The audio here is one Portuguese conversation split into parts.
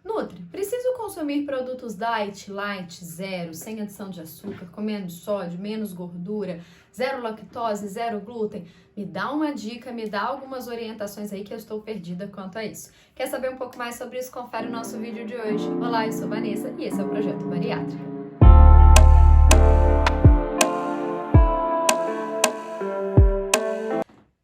Nutri, preciso consumir produtos diet, light, zero, sem adição de açúcar, com menos sódio, menos gordura, zero lactose, zero glúten? Me dá uma dica, me dá algumas orientações aí que eu estou perdida quanto a isso. Quer saber um pouco mais sobre isso? Confere o nosso vídeo de hoje. Olá, eu sou Vanessa e esse é o Projeto Bariátrica.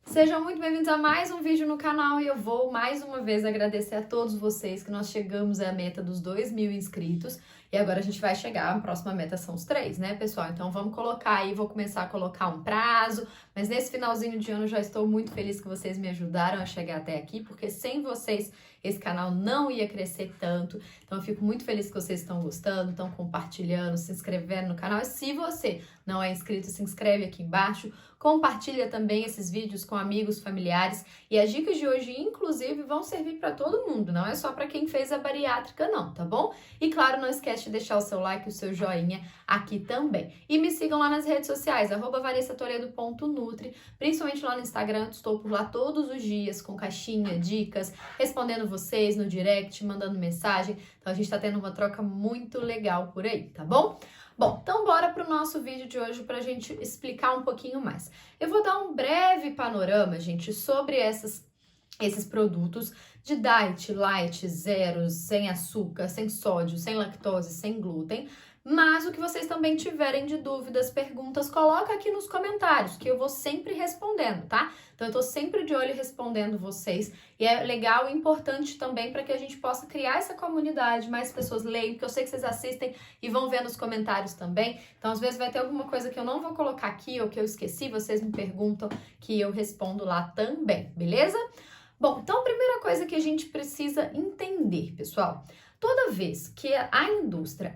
Sejam muito bem-vindos a mais um vídeo no canal e eu vou mais uma vez agradecer a todos vocês que nós chegamos à meta dos 2.000 inscritos e agora a gente vai chegar, a próxima meta são os 3, né, pessoal? Então vamos colocar aí, vou começar a colocar um prazo, mas nesse finalzinho de ano eu já estou muito feliz que vocês me ajudaram a chegar até aqui, porque sem vocês esse canal não ia crescer tanto. Então eu fico muito feliz que vocês estão gostando, estão compartilhando, se inscrevendo no canal. E se você não é inscrito, se inscreve aqui embaixo, compartilha também esses vídeos com amigos, familiares. E as dicas de hoje, inclusive, vão servir para todo mundo, não é só para quem fez a bariátrica não, tá bom? E claro, não esquece de deixar o seu like, o seu joinha aqui também. E me sigam lá nas redes sociais, @vanessatoledo.nutri, principalmente lá no Instagram, estou por lá todos os dias com caixinha, dicas, respondendo vocês no direct, mandando mensagem. Então a gente tá tendo uma troca muito legal por aí, tá bom? Bom, então bora pro nosso vídeo de hoje pra gente explicar um pouquinho mais. Eu vou dar um breve panorama, gente, sobre esses produtos de diet, light, zero, sem açúcar, sem sódio, sem lactose, sem glúten. Mas o que vocês também tiverem de dúvidas, perguntas, coloca aqui nos comentários, que eu vou sempre respondendo, tá? Então eu tô sempre de olho respondendo vocês, e é legal e importante também para que a gente possa criar essa comunidade, mais pessoas leiam, porque eu sei que vocês assistem e vão ver nos comentários também. Então às vezes vai ter alguma coisa que eu não vou colocar aqui ou que eu esqueci, vocês me perguntam que eu respondo lá também, beleza? Bom, então a primeira coisa que a gente precisa entender, pessoal, toda vez que a indústria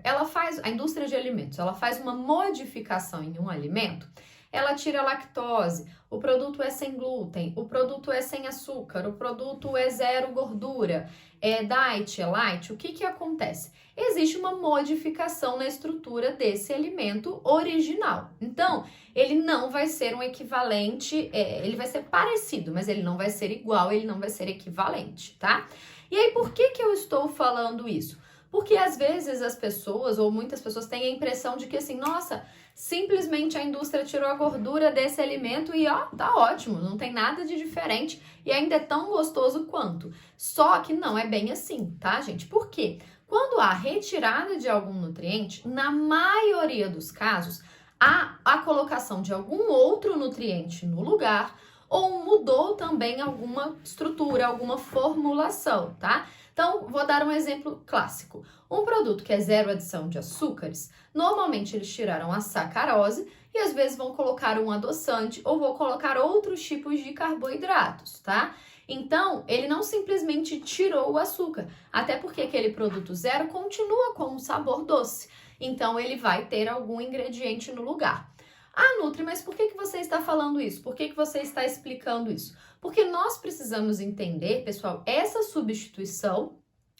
de alimentos, ela faz uma modificação em um alimento, ela tira a lactose, o produto é sem glúten, o produto é sem açúcar, o produto é zero gordura, é diet, é light, o que acontece? Existe uma modificação na estrutura desse alimento original. Então, ele não vai ser um equivalente, ele vai ser parecido, mas ele não vai ser igual, ele não vai ser equivalente, tá? E aí, por que eu estou falando isso? Porque às vezes as pessoas, ou muitas pessoas, têm a impressão de que assim, nossa, simplesmente a indústria tirou a gordura desse alimento e ó, tá ótimo, não tem nada de diferente e ainda é tão gostoso quanto. Só que não é bem assim, tá, gente? Por quê? Quando há retirada de algum nutriente, na maioria dos casos, há a colocação de algum outro nutriente no lugar ou mudou também alguma estrutura, alguma formulação, tá? Então, vou dar um exemplo clássico. Um produto que é zero adição de açúcares, normalmente eles tiraram a sacarose e às vezes vão colocar um adoçante ou vão colocar outros tipos de carboidratos, tá? Então, ele não simplesmente tirou o açúcar, até porque aquele produto zero continua com um sabor doce. Então, ele vai ter algum ingrediente no lugar. Ah, Nutri, mas por que você está falando isso? Por que você está explicando isso? Porque nós precisamos entender, pessoal, essa substituição,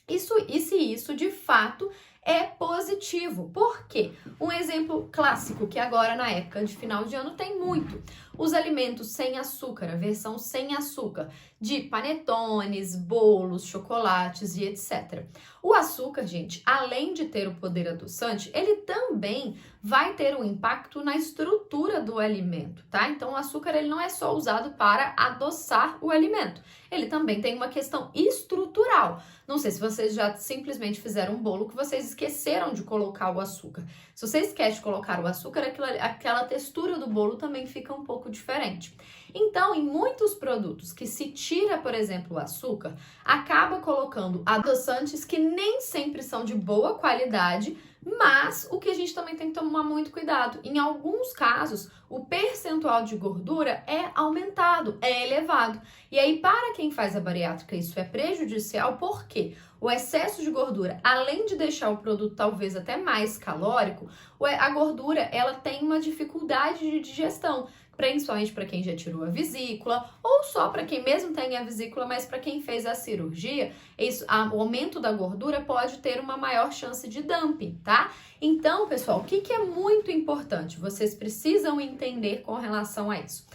e se isso de fato é positivo. Por quê? Um exemplo clássico que agora na época de final de ano tem muito. Os alimentos sem açúcar, a versão sem açúcar, de panetones, bolos, chocolates e etc. O açúcar, gente, além de ter o poder adoçante, ele também vai ter um impacto na estrutura do alimento, tá? Então o açúcar ele não é só usado para adoçar o alimento, ele também tem uma questão estrutural. Não sei se vocês já simplesmente fizeram um bolo que vocês esqueceram de colocar o açúcar. Se você esquece de colocar o açúcar, aquela textura do bolo também fica um pouco diferente. Então, em muitos produtos que se tira, por exemplo, o açúcar, acaba colocando adoçantes que nem sempre são de boa qualidade, mas o que a gente também tem que tomar muito cuidado. Em alguns casos, o percentual de gordura é aumentado, é elevado. E aí, para quem faz a bariátrica, isso é prejudicial, porque o excesso de gordura, além de deixar o produto talvez até mais calórico, a gordura ela tem uma dificuldade de digestão, principalmente para quem já tirou a vesícula, ou só para quem mesmo tem a vesícula, mas para quem fez a cirurgia, o aumento da gordura pode ter uma maior chance de dumping, tá? Então, pessoal, o que é muito importante? Vocês precisam entender com relação a isso.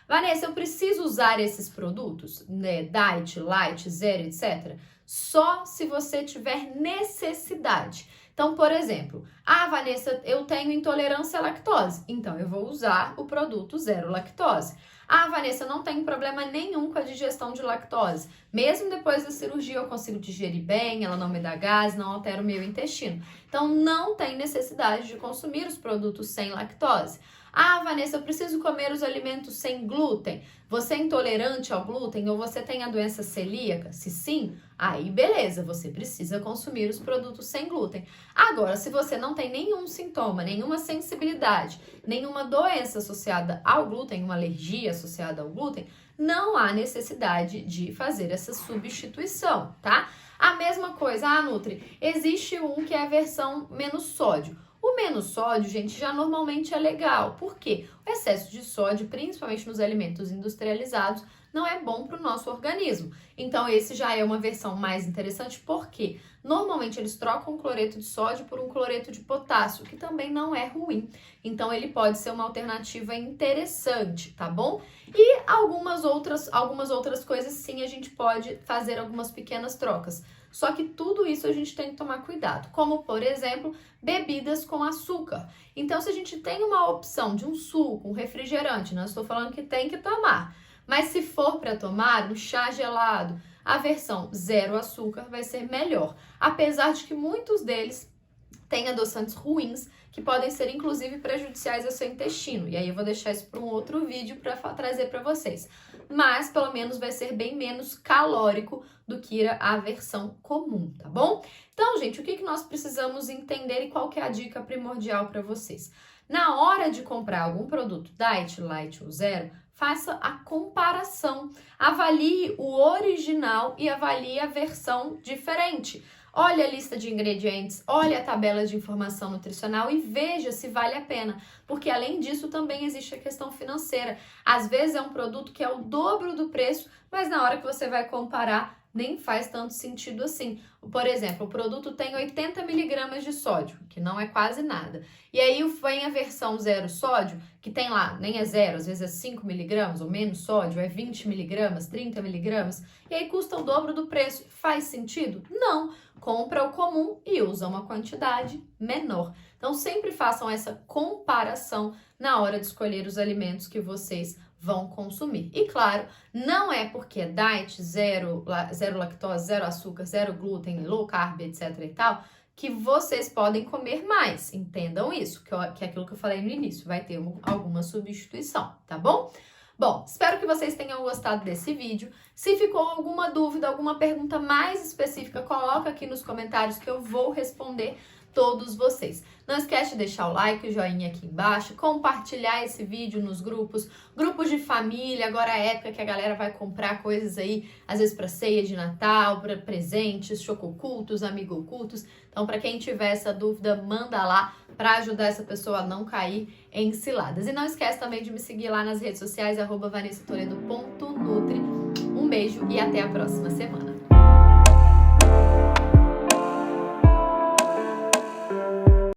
Vanessa, eu preciso usar esses produtos, né, diet, light, zero, etc? só se você tiver necessidade. Então, por exemplo, Vanessa, eu tenho intolerância à lactose, então eu vou usar o produto zero lactose. Vanessa, eu não tenho problema nenhum com a digestão de lactose. Mesmo depois da cirurgia eu consigo digerir bem, ela não me dá gás, não altera o meu intestino. Então, não tem necessidade de consumir os produtos sem lactose. Vanessa, eu preciso comer os alimentos sem glúten. Você é intolerante ao glúten ou você tem a doença celíaca? Se sim, aí beleza, você precisa consumir os produtos sem glúten. Agora, se você não tem nenhum sintoma, nenhuma sensibilidade, nenhuma doença associada ao glúten, uma alergia associada ao glúten, não há necessidade de fazer essa substituição, tá? A mesma coisa, Nutri, existe um que é a versão menos sódio. O menos sódio, gente, já normalmente é legal. Por quê? O excesso de sódio, principalmente nos alimentos industrializados, não é bom para o nosso organismo. Então, esse já é uma versão mais interessante, porque normalmente eles trocam o cloreto de sódio por um cloreto de potássio, que também não é ruim. Então, ele pode ser uma alternativa interessante, tá bom? E algumas outras coisas, sim, a gente pode fazer algumas pequenas trocas. Só que tudo isso a gente tem que tomar cuidado, como, por exemplo, bebidas com açúcar. Então, se a gente tem uma opção de um suco, um refrigerante, não estou falando que tem que tomar, mas se for para tomar um chá gelado, a versão zero açúcar vai ser melhor, apesar de que muitos deles têm adoçantes ruins, que podem ser inclusive prejudiciais ao seu intestino. E aí eu vou deixar isso para um outro vídeo para trazer para vocês. Mas pelo menos vai ser bem menos calórico do que a versão comum, tá bom? Então, gente, o que nós precisamos entender e qual que é a dica primordial para vocês? Na hora de comprar algum produto diet, light ou zero, faça a comparação. Avalie o original e avalie a versão diferente. Olha a lista de ingredientes, olha a tabela de informação nutricional e veja se vale a pena. Porque além disso também existe a questão financeira. Às vezes é um produto que é o dobro do preço, mas na hora que você vai comparar, nem faz tanto sentido assim. Por exemplo, o produto tem 80 miligramas de sódio, que não é quase nada. E aí vem a versão zero sódio, que tem lá, nem é zero, às vezes é 5 miligramas ou menos sódio, é 20 miligramas, 30 miligramas, e aí custa o dobro do preço. Faz sentido? Não. Compra o comum e usa uma quantidade menor. Então, sempre façam essa comparação na hora de escolher os alimentos que vocês vão consumir. E claro, não é porque é diet, zero lactose, zero açúcar, zero glúten, low carb, etc e tal, que vocês podem comer mais. Entendam isso, que é aquilo que eu falei no início. Vai ter alguma substituição, tá bom? Bom, espero que vocês tenham gostado desse vídeo. Se ficou alguma dúvida, alguma pergunta mais específica, coloca aqui nos comentários que eu vou responder todos vocês. Não esquece de deixar o like, o joinha aqui embaixo, compartilhar esse vídeo nos grupos de família. Agora é a época que a galera vai comprar coisas aí, às vezes para ceia de Natal, para presentes, chococultos, amigo ocultos. Então, para quem tiver essa dúvida, manda lá para ajudar essa pessoa a não cair em ciladas. E não esquece também de me seguir lá nas redes sociais, @vanessatoledo.nutri. Um beijo e até a próxima semana.